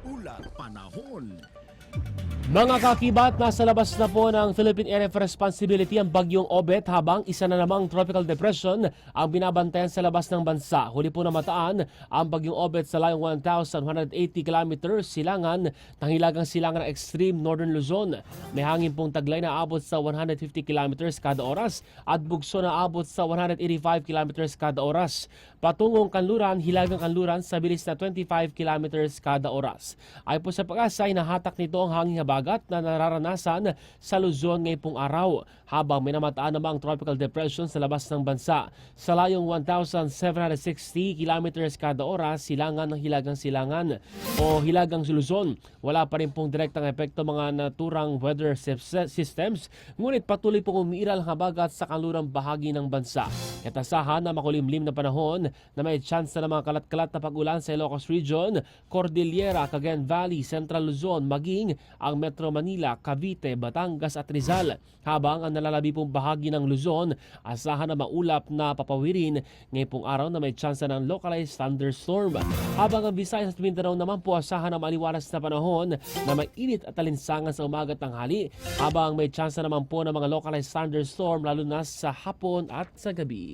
Ulat panahon. Mga kakibat, nasa labas na po ng Philippine Area of Responsibility ang bagyong Obet habang isa na namang tropical depression ang binabantayan sa labas ng bansa. Huli po namataan ang bagyong Obet sa layong 1,180 kilometers silangan ng hilagang silangan ng extreme northern Luzon. May hangin pong taglay na abot sa 150 kilometers kada oras at bugso na abot sa 185 kilometers kada oras. Patungong kanluran, hilagang kanluran sa bilis na 25 kilometers kada oras. Ay po sa pag-asa ay nahatak nito ang hanging habagat na nararanasan sa Luzon ngayong pong araw habang may namataan namang tropical depression sa labas ng bansa. Sa layong 1,760 kilometers kada oras, silangan ng hilagang silangan o hilagang Luzon. Wala pa rin pong direktang epekto mga naturang weather systems, ngunit patuloy pong umiiral ang habagat sa kanlurang bahagi ng bansa. Katasahan na makulimlim na panahon na may tsansa ng mga kalat-kalat na pag-ulan sa Ilocos Region, Cordillera, Cagayan Valley, Central Luzon, maging ang Metro Manila, Cavite, Batangas at Rizal. Habang ang nalalabi pong bahagi ng Luzon, asahan na maulap na papawirin ngayong pong araw na may tsansa ng localized thunderstorm. Habang ang Visayas at Mindanao naman po asahan na maliwalas na panahon na may init at alinsangan sa umaga at tanghali. Habang may tsansa naman po ng mga localized thunderstorm lalo na sa hapon at sa gabi.